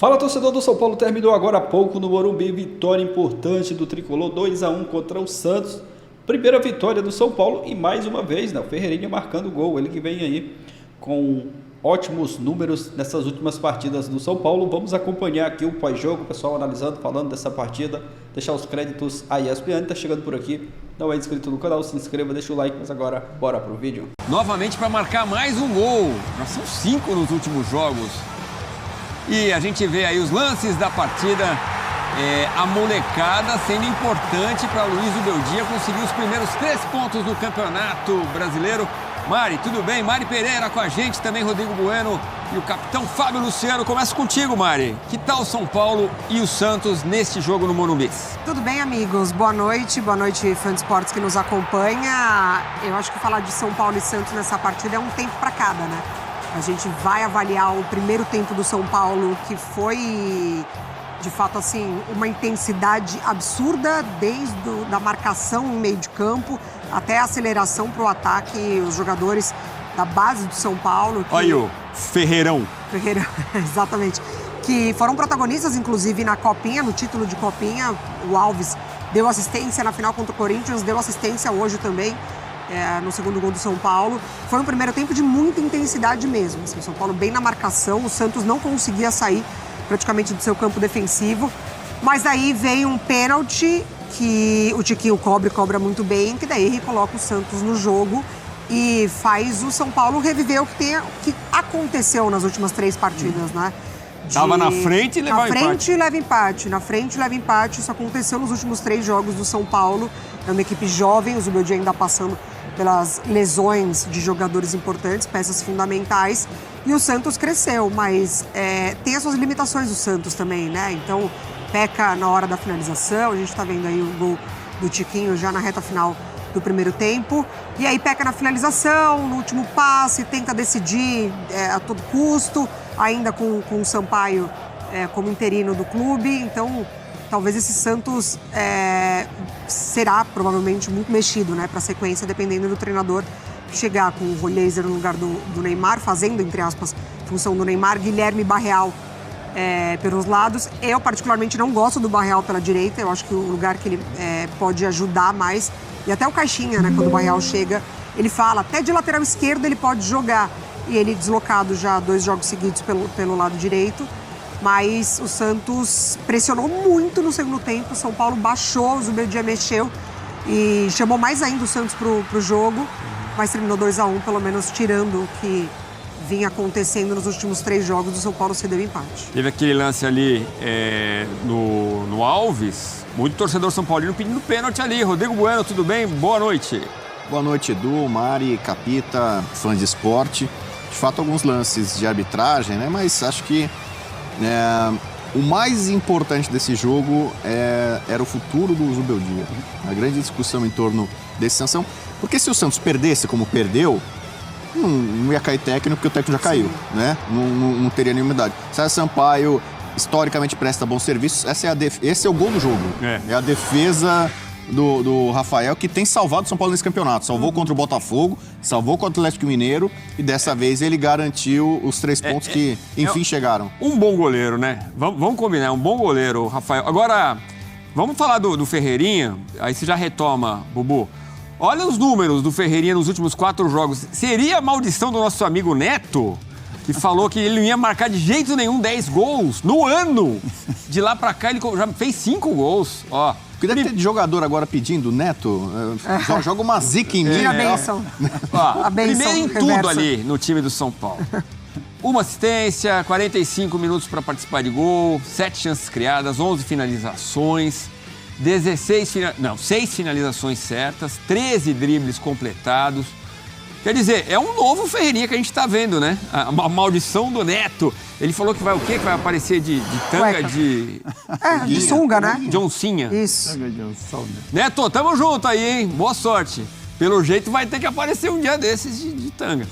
Fala, torcedor do São Paulo, terminou agora há pouco no Morumbi, vitória importante do Tricolor, 2-1 contra o Santos. Primeira vitória do São Paulo e mais uma vez, o Ferreirinha marcando gol, ele que vem aí com ótimos números nessas últimas partidas do São Paulo. Vamos acompanhar aqui o pós-jogo, o pessoal analisando, falando dessa partida, deixar os créditos à ESPN, tá chegando por aqui, não é inscrito no canal, se inscreva, deixa o like, mas agora bora pro vídeo. Novamente para marcar mais um gol, já são 5 nos últimos jogos. E a gente vê aí os lances da partida, a molecada sendo importante para Luiz Ubeldia conseguir os primeiros 3 pontos no Campeonato Brasileiro. Mari, tudo bem? Mari Pereira com a gente, também Rodrigo Bueno e o capitão Fábio Luciano. Começa contigo, Mari. Que tal o São Paulo e o Santos neste jogo no Morumbi? Tudo bem, amigos? Boa noite, fã de esportes que nos acompanha. Eu acho que falar de São Paulo e Santos nessa partida é um tempo para cada, né? A gente vai avaliar o primeiro tempo do São Paulo, que foi, de fato, assim, uma intensidade absurda, desde da marcação no meio de campo até a aceleração para o ataque. Os jogadores da base do São Paulo... Olha aí o Ferreirão. Ferreirão, exatamente. Que foram protagonistas, inclusive, na Copinha, no título de Copinha. O Alves deu assistência na final contra o Corinthians, deu assistência hoje também. No segundo gol do São Paulo. Foi um primeiro tempo de muita intensidade mesmo. Assim, o São Paulo bem na marcação, o Santos não conseguia sair praticamente do seu campo defensivo. Mas aí vem um pênalti que o Tiquinho cobra muito bem, que daí recoloca o Santos no jogo e faz o São Paulo reviver o que aconteceu nas últimas 3 partidas, né? Tava na frente e leva empate. Na frente e leva empate. Isso aconteceu nos últimos 3 jogos do São Paulo. É uma equipe jovem, o Zubeldia ainda passando pelas lesões de jogadores importantes, peças fundamentais. E o Santos cresceu, mas tem as suas limitações o Santos também, né? Então, peca na hora da finalização. A gente tá vendo aí o gol do Tiquinho já na reta final do primeiro tempo. E aí peca na finalização, no último passe, tenta decidir a todo custo, ainda com o Sampaio como interino do clube. Então, talvez esse Santos será provavelmente muito mexido, né, para a sequência, dependendo do treinador chegar, com o Rollheiser no lugar do Neymar, fazendo, entre aspas, função do Neymar, Guilherme Barreal pelos lados. Eu, particularmente, não gosto do Barreal pela direita, eu acho que o lugar que ele pode ajudar mais, e até o Caixinha, né, quando o Barreal chega, ele fala, até de lateral esquerdo ele pode jogar, e ele deslocado já 2 jogos seguidos pelo lado direito. Mas o Santos pressionou muito no segundo tempo, o São Paulo baixou, o Zubeldia mexeu e chamou mais ainda o Santos pro jogo, mas terminou 2-1, pelo menos tirando o que vinha acontecendo nos últimos 3 jogos do São Paulo, cedeu empate. Teve aquele lance ali no Alves, muito torcedor São Paulino pedindo pênalti ali. Rodrigo Bueno, tudo bem? Boa noite. Boa noite, Edu, Mari, Capita, fãs de esporte. De fato, alguns lances de arbitragem, né? Mas acho que o mais importante desse jogo era o futuro do Zubeldia. A grande discussão em torno dessa sanção. Porque se o Santos perdesse como perdeu, não ia cair técnico, porque o técnico já caiu, né? Não teria nenhuma idade. César Sampaio, historicamente, presta bons serviços. Esse é o gol do jogo. É a defesa do Rafael, que tem salvado o São Paulo nesse campeonato. Salvou contra o Botafogo, salvou contra o Atlético Mineiro e dessa vez ele garantiu os 3 pontos que, enfim, chegaram. Um bom goleiro, né? Vamos combinar, um bom goleiro, Rafael. Agora, vamos falar do Ferreirinha, aí você já retoma, Bubu. Olha os números do Ferreirinha nos últimos 4 jogos. Seria a maldição do nosso amigo Neto, que falou que ele não ia marcar de jeito nenhum 10 gols no ano. De lá pra cá ele já fez 5 gols, ó. O que deve ter de jogador agora pedindo, Neto, joga uma zica em mim. Tira a bênção. A primeiro em tudo ali no time do São Paulo. Uma assistência, 45 minutos para participar de gol, 7 chances criadas, 11 finalizações, 6 finalizações certas, 13 dribles completados. Quer dizer, é um novo Ferreirinha que a gente tá vendo, né? A maldição do Neto. Ele falou que vai o quê? Que vai aparecer de tanga de sunga, né? De oncinha. Isso. Neto, tamo junto aí, hein? Boa sorte. Pelo jeito vai ter que aparecer um dia desses de tanga.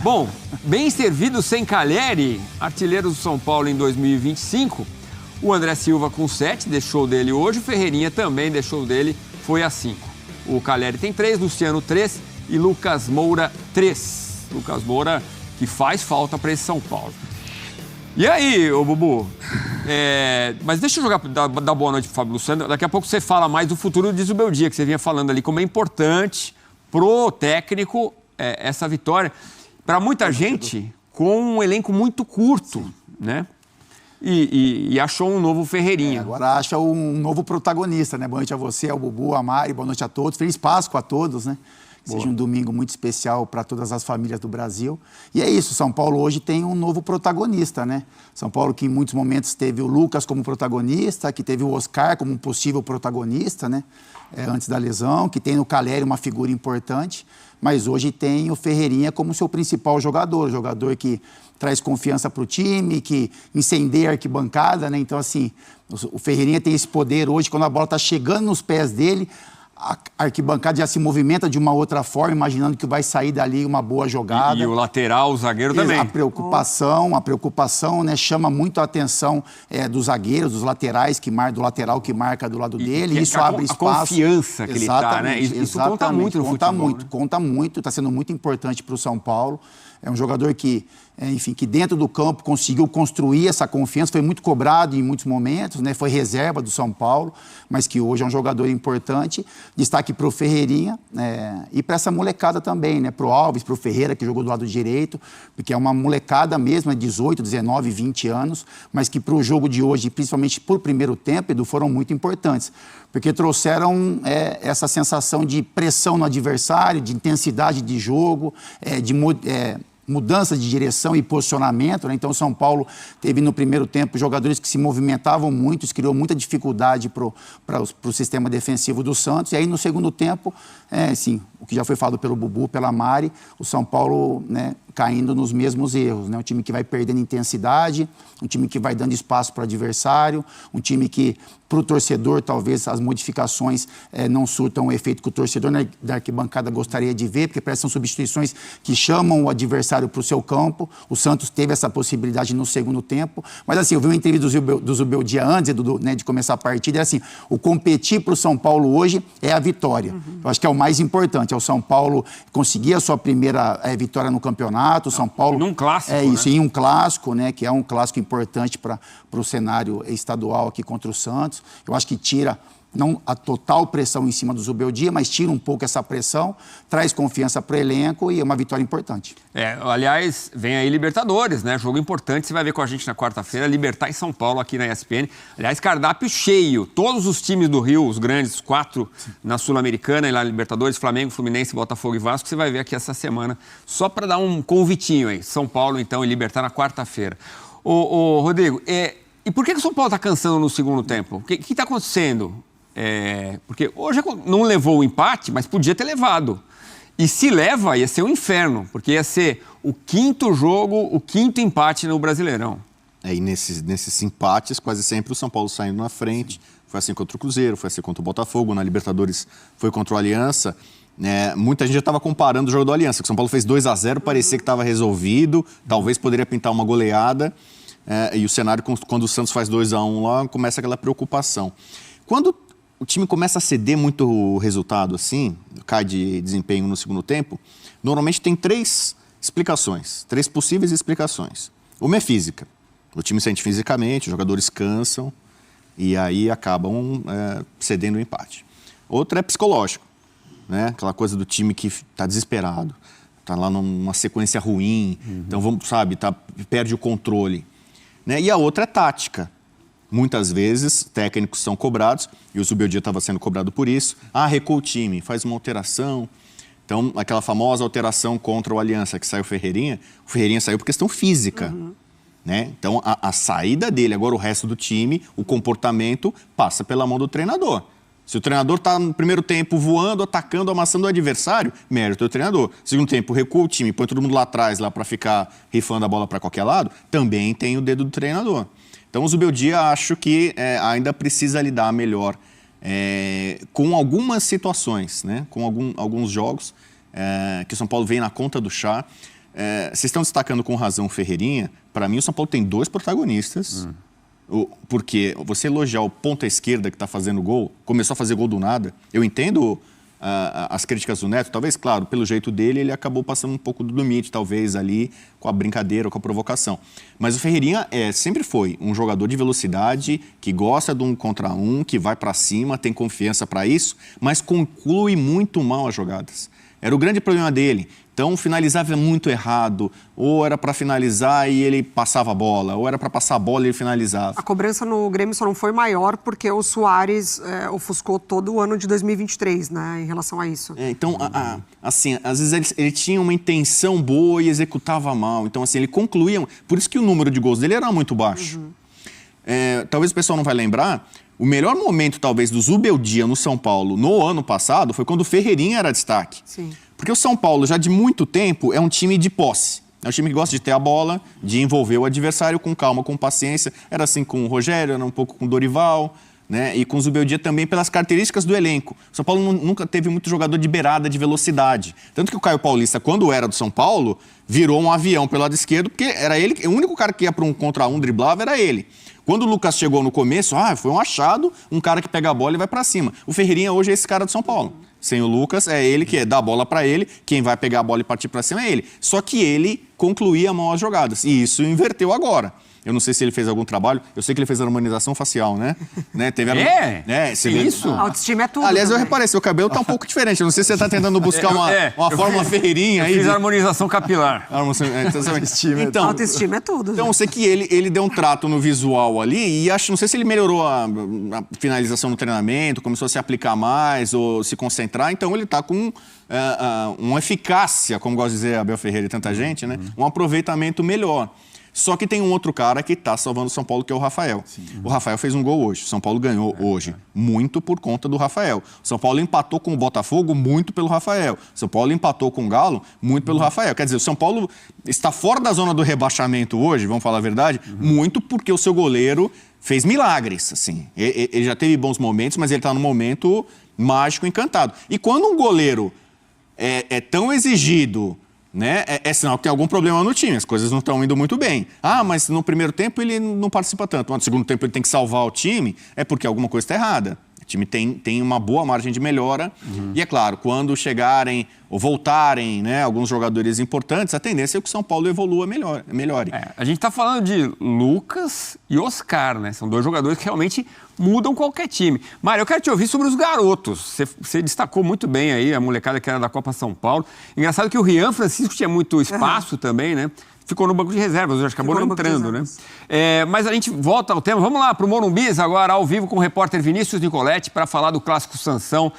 Bom, bem servido sem Calleri, artilheiro do São Paulo em 2025. O André Silva com 7, deixou dele hoje. O Ferreirinha também deixou dele, foi a 5. O Calleri tem 3, Luciano 3 e Lucas Moura 3. Lucas Moura que faz falta para esse São Paulo. E aí, ô Bubu? Mas deixa eu dar boa noite pro Fábio Luciano. Daqui a pouco você fala mais do futuro do Zubeldia, que você vinha falando ali, como é importante pro técnico essa vitória. Para muita gente, com um elenco muito curto, né? E achou um novo Ferreirinha. Agora acha um novo protagonista, né? Boa noite a você, ao Bubu, a Mari, boa noite a todos. Feliz Páscoa a todos, né? Seja um domingo muito especial para todas as famílias do Brasil. E é isso, São Paulo hoje tem um novo protagonista, né? São Paulo que em muitos momentos teve o Lucas como protagonista, que teve o Oscar como um possível protagonista, né? Antes da lesão, que tem no Caleri uma figura importante, mas hoje tem o Ferreirinha como seu principal jogador que traz confiança para o time, que incendeia a arquibancada, né? Então, assim, o Ferreirinha tem esse poder hoje, quando a bola está chegando nos pés dele, a arquibancada já se movimenta de uma outra forma, imaginando que vai sair dali uma boa jogada. E o lateral, o zagueiro também. A preocupação, né, chama muito a atenção dos zagueiros, dos laterais, do lateral que marca do lado dele. Isso abre espaço. A confiança que ele está, né? Isso conta muito no futebol. Conta muito, está sendo muito importante para o São Paulo. É um jogador que, que dentro do campo conseguiu construir essa confiança, foi muito cobrado em muitos momentos, né? Foi reserva do São Paulo, mas que hoje é um jogador importante. Destaque para o Ferreirinha e para essa molecada também, né? Para o Alves, para o Ferreira, que jogou do lado direito, porque é uma molecada mesmo, 18, 19, 20 anos, mas que para o jogo de hoje, principalmente por primeiro tempo, Edu, foram muito importantes, porque trouxeram essa sensação de pressão no adversário, de intensidade de jogo, mudança de direção e posicionamento, né? Então o São Paulo teve no primeiro tempo jogadores que se movimentavam muito, isso criou muita dificuldade para o sistema defensivo do Santos. E aí no segundo tempo, o que já foi falado pelo Bubu, pela Mari, o São Paulo, né, caindo nos mesmos erros, né? Um time que vai perdendo intensidade, um time que vai dando espaço para o adversário, um time que, para o torcedor, talvez as modificações não surtam o efeito que o torcedor da arquibancada gostaria de ver, porque parece que são substituições que chamam o adversário para o seu campo. O Santos teve essa possibilidade no segundo tempo, mas assim, eu vi uma entrevista do Zubeldia antes de começar a partida, assim, o competir para o São Paulo hoje é a vitória. Eu acho que é o mais importante, é o São Paulo conseguir a sua primeira vitória no campeonato, o São Paulo... Num clássico, em um clássico, né, que é um clássico importante para o cenário estadual aqui contra o Santos. Eu acho que tira, não a total pressão em cima do Zubeldia, mas tira um pouco essa pressão, traz confiança para o elenco e é uma vitória importante. Aliás, vem aí Libertadores, né? Jogo importante, você vai ver com a gente na quarta-feira, Libertad e São Paulo aqui na ESPN. Aliás, cardápio cheio, todos os times do Rio, os grandes, 4 na Sul-Americana e lá na Libertadores, Flamengo, Fluminense, Botafogo e Vasco, você vai ver aqui essa semana, só para dar um convitinho aí. São Paulo, então, e Libertad na quarta-feira. Ô, Rodrigo, e por que o São Paulo está cansando no segundo tempo? O que está acontecendo? Porque hoje não levou o empate, mas podia ter levado. E se leva, ia ser um inferno, porque ia ser o 5º jogo, o 5º empate no Brasileirão. E nesses empates, quase sempre o São Paulo saindo na frente. Foi assim contra o Cruzeiro, foi assim contra o Botafogo, na Libertadores foi contra o Aliança. Muita gente já estava comparando o jogo do Aliança, que o São Paulo fez 2-0, parecia que estava resolvido, talvez poderia pintar uma goleada. E o cenário, quando o Santos faz 2-1 lá, começa aquela preocupação. Quando o time começa a ceder muito o resultado assim, cai de desempenho no segundo tempo, normalmente tem 3 explicações, 3 possíveis explicações. Uma é física. O time sente fisicamente, os jogadores cansam e aí acabam cedendo o empate. Outra é psicológico, né? Aquela coisa do time que está desesperado, está lá numa sequência ruim, então perde o controle. Né? E a outra é tática. Muitas vezes, técnicos são cobrados, e o Zubeldia estava sendo cobrado por isso. Recua o time, faz uma alteração. Então, aquela famosa alteração contra o Aliança, que saiu o Ferreirinha saiu por questão física. Né? Então, a saída dele, agora o resto do time, o comportamento, passa pela mão do treinador. Se o treinador está no primeiro tempo voando, atacando, amassando o adversário, mérito do treinador. Segundo tempo, recua o time, põe todo mundo lá atrás para ficar rifando a bola para qualquer lado, também tem o dedo do treinador. Então, o Zubeldia, acho que ainda precisa lidar melhor com algumas situações, né? Com alguns jogos que o São Paulo vem na conta do chá. Vocês estão destacando com razão o Ferreirinha. Para mim, o São Paulo tem 2 protagonistas. Porque você elogiar o ponta esquerda que está fazendo gol, começou a fazer gol do nada, eu entendo as críticas do Neto, talvez, claro, pelo jeito dele, ele acabou passando um pouco do limite, talvez, ali, com a brincadeira, com a provocação. Mas o Ferreirinha sempre foi um jogador de velocidade, que gosta de um contra um, que vai para cima, tem confiança para isso, mas conclui muito mal as jogadas. Era o grande problema dele. Então, finalizava muito errado, ou era para finalizar e ele passava a bola, ou era para passar a bola e ele finalizava. A cobrança no Grêmio só não foi maior porque o Soares ofuscou todo o ano de 2023, né, em relação a isso. Então, assim, às vezes ele tinha uma intenção boa e executava mal. Então, assim, ele concluía... Por isso que o número de gols dele era muito baixo. Talvez o pessoal não vai lembrar, o melhor momento, talvez, do Zubeldia no São Paulo no ano passado foi quando o Ferreirinha era destaque. Sim. Porque o São Paulo, já de muito tempo, é um time de posse. É um time que gosta de ter a bola, de envolver o adversário com calma, com paciência. Era assim com o Rogério, era um pouco com o Dorival, né? E com o Zubeldia também pelas características do elenco. O São Paulo nunca teve muito jogador de beirada, de velocidade. Tanto que o Caio Paulista, quando era do São Paulo, virou um avião pelo lado esquerdo, porque era ele, o único cara que ia para um contra um, driblava, era ele. Quando o Lucas chegou no começo, foi um achado, um cara que pega a bola e vai para cima. O Ferreirinha hoje é esse cara do São Paulo. Sem o Lucas, é ele que dá a bola para ele, quem vai pegar a bola e partir para cima é ele. Só que ele concluía mal as jogadas, e isso inverteu agora. Eu não sei se ele fez algum trabalho, eu sei que ele fez a harmonização facial, né? Teve isso? A autoestima é tudo. Aliás, também. eu reparei, seu cabelo tá um pouco diferente. Eu não sei se você tá tentando buscar uma forma Ferreirinha aí. Fiz a harmonização capilar. Então, autoestima é tudo. Então, eu sei que ele deu um trato no visual ali e não sei se ele melhorou a finalização no treinamento, começou a se aplicar mais ou se concentrar. Então, ele tá com uma eficácia, como gosta de dizer Abel Ferreira e tanta gente, né? Um aproveitamento melhor. Só que tem um outro cara que está salvando o São Paulo, que é o Rafael. Sim. O Rafael fez um gol hoje. O São Paulo ganhou hoje, muito por conta do Rafael. O São Paulo empatou com o Botafogo, muito pelo Rafael. O São Paulo empatou com o Galo, muito pelo Rafael. Quer dizer, o São Paulo está fora da zona do rebaixamento hoje, vamos falar a verdade, muito porque o seu goleiro fez milagres. Assim. Ele já teve bons momentos, mas ele está num momento mágico, encantado. E quando um goleiro é tão exigido... Né? É sinal que tem algum problema no time, as coisas não estão indo muito bem. Mas no primeiro tempo ele não participa tanto, mas no segundo tempo ele tem que salvar o time, é porque alguma coisa está errada. O time tem uma boa margem de melhora. E é claro, quando chegarem ou voltarem, né, alguns jogadores importantes, a tendência é que o São Paulo evolua melhore. A gente está falando de Lucas e Oscar, né? São dois jogadores que realmente mudam qualquer time. Mário, eu quero te ouvir sobre os garotos. Você destacou muito bem aí a molecada que era da Copa São Paulo. Engraçado que o Rian Francisco tinha muito espaço também, né? Ficou no banco de reservas, hoje acabou não entrando, né? Mas a gente volta ao tema. Vamos lá para o Morumbis agora, ao vivo, com o repórter Vinícius Nicoletti, para falar do Clássico Sansão.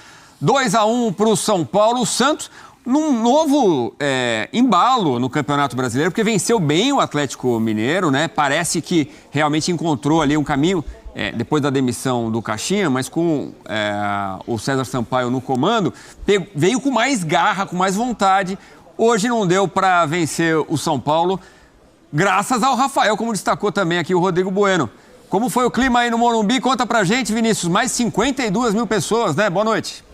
2-1 para o São Paulo. O Santos, num novo embalo no Campeonato Brasileiro, porque venceu bem o Atlético Mineiro, né? Parece que realmente encontrou ali um caminho, depois da demissão do Caixinha, mas com o César Sampaio no comando, veio com mais garra, com mais vontade. Hoje não deu para vencer o São Paulo, graças ao Rafael, como destacou também aqui o Rodrigo Bueno. Como foi o clima aí no Morumbi? Conta pra gente, Vinícius. Mais 52 mil pessoas, né? Boa noite.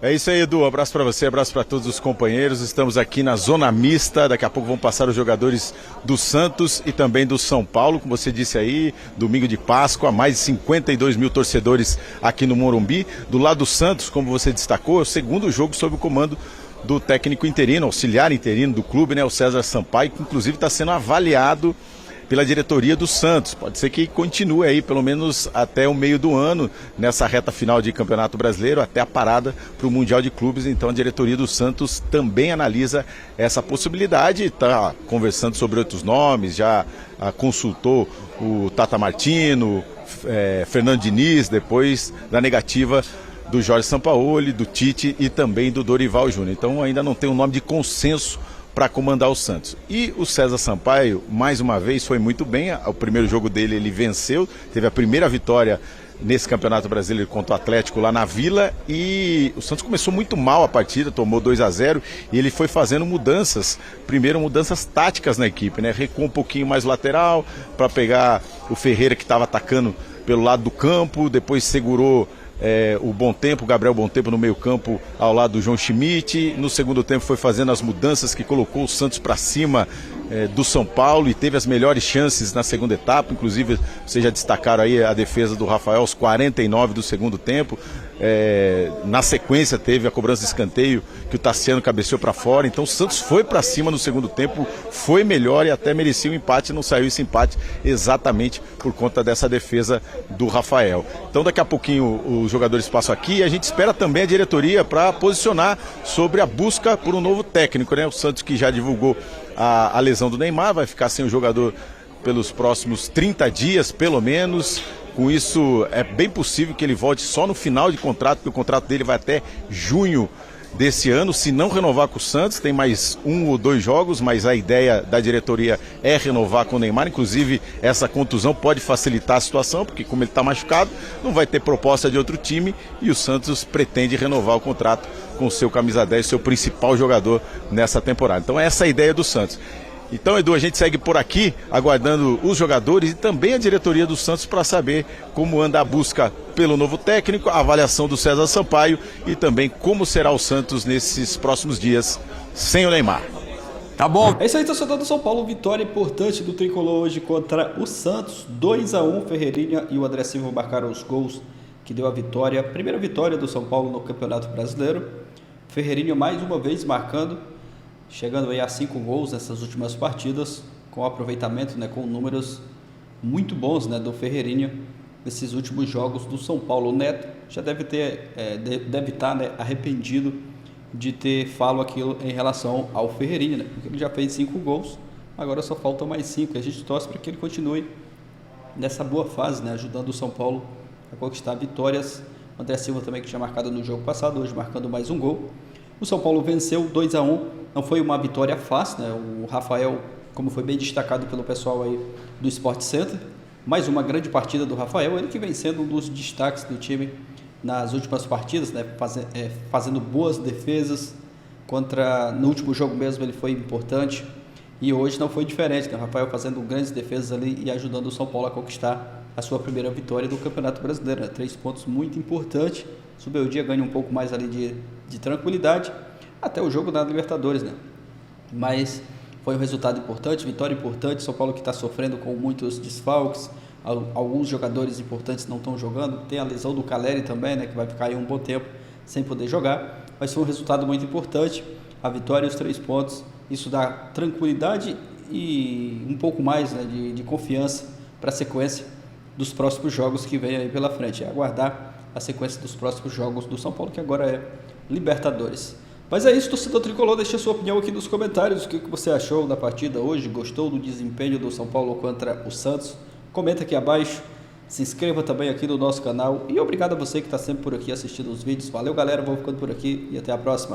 É isso aí, Edu. Abraço para você, abraço para todos os companheiros. Estamos aqui na zona mista. Daqui a pouco vão passar os jogadores do Santos e também do São Paulo. Como você disse aí, domingo de Páscoa, mais de 52 mil torcedores aqui no Morumbi. Do lado do Santos, como você destacou, é o segundo jogo sob o comando do técnico interino, auxiliar interino do clube, né, o César Sampaio, que inclusive está sendo avaliado pela diretoria do Santos. Pode ser que continue aí pelo menos até o meio do ano, nessa reta final de Campeonato Brasileiro, até a parada para o Mundial de Clubes. Então a diretoria do Santos também analisa essa possibilidade, está conversando sobre outros nomes, já consultou o Tata Martino, Fernando Diniz, depois da negativa do Jorge Sampaoli, do Tite e também do Dorival Júnior. Então ainda não tem um nome de consenso para comandar o Santos. E o César Sampaio, mais uma vez, foi muito bem. O primeiro jogo dele ele venceu, teve a primeira vitória nesse Campeonato Brasileiro contra o Atlético lá na Vila, e o Santos começou muito mal a partida, tomou 2-0 e ele foi fazendo mudanças, primeiro mudanças táticas na equipe, né? Recuou um pouquinho mais lateral para pegar o Ferreira, que estava atacando pelo lado do campo, depois segurou o Bom Tempo, o Gabriel Bom Tempo no meio campo ao lado do João Schmidt. No segundo tempo foi fazendo as mudanças que colocou o Santos para cima do São Paulo e teve as melhores chances na segunda etapa, inclusive vocês já destacaram aí a defesa do Rafael aos 49 do segundo tempo. Na sequência teve a cobrança de escanteio que o Tassiano cabeceou para fora, então o Santos foi para cima no segundo tempo, foi melhor e até merecia o empate, não saiu esse empate exatamente por conta dessa defesa do Rafael. Então daqui a pouquinho os jogadores passam aqui e a gente espera também a diretoria para posicionar sobre a busca por um novo técnico, né? O Santos, que já divulgou a lesão do Neymar, vai ficar sem o jogador pelos próximos 30 dias, pelo menos. Com isso, é bem possível que ele volte só no final de contrato, porque o contrato dele vai até junho desse ano. Se não renovar com o Santos, tem mais 1 ou 2 jogos, mas a ideia da diretoria é renovar com o Neymar. Inclusive, essa contusão pode facilitar a situação, porque como ele está machucado, não vai ter proposta de outro time e o Santos pretende renovar o contrato com o seu camisa 10, seu principal jogador nessa temporada. Então essa é a ideia do Santos. Então, Edu, a gente segue por aqui, aguardando os jogadores e também a diretoria do Santos para saber como anda a busca pelo novo técnico, a avaliação do César Sampaio e também como será o Santos nesses próximos dias sem o Neymar. Tá bom. É isso aí, torcedor do São Paulo. Vitória importante do Tricolor hoje contra o Santos. 2-1, Ferreirinha e o André Silva marcaram os gols que deu a vitória. Primeira vitória do São Paulo no Campeonato Brasileiro. Ferreirinha mais uma vez marcando, chegando aí a 5 gols nessas últimas partidas, com aproveitamento, né, com números muito bons, né, do Ferreirinha nesses últimos jogos do São Paulo. O Neto já deve estar, né, arrependido de ter falado aquilo em relação ao Ferreirinha, né, porque ele já fez 5 gols, agora só faltam mais 5. A gente torce para que ele continue nessa boa fase, né, ajudando o São Paulo a conquistar vitórias. O André Silva também, que tinha marcado no jogo passado, hoje marcando mais um gol. O São Paulo venceu 2-1, não foi uma vitória fácil, né? O Rafael, como foi bem destacado pelo pessoal aí do Sport Center, mais uma grande partida do Rafael, ele que vem sendo um dos destaques do time nas últimas partidas, né? Fazendo boas defesas, no último jogo mesmo ele foi importante e hoje não foi diferente, né? O Rafael fazendo grandes defesas ali e ajudando o São Paulo a conquistar a sua primeira vitória do Campeonato Brasileiro, né? 3 pontos muito importantes. O Beldia ganha um pouco mais ali de tranquilidade até o jogo da Libertadores, né? Mas foi um resultado importante, vitória importante. São Paulo que está sofrendo com muitos desfalques, alguns jogadores importantes não estão jogando, tem a lesão do Caleri também, né, que vai ficar aí um bom tempo sem poder jogar, mas foi um resultado muito importante, a vitória e os 3 pontos, isso dá tranquilidade e um pouco mais, né, de confiança para a sequência dos próximos jogos que vem aí pela frente, é aguardar a sequência dos próximos jogos do São Paulo, que agora é Libertadores. Mas é isso, torcedor tricolor, deixa a sua opinião aqui nos comentários, o que você achou da partida hoje, gostou do desempenho do São Paulo contra o Santos? Comenta aqui abaixo, se inscreva também aqui no nosso canal e obrigado a você que está sempre por aqui assistindo os vídeos. Valeu galera, vou ficando por aqui e até a próxima.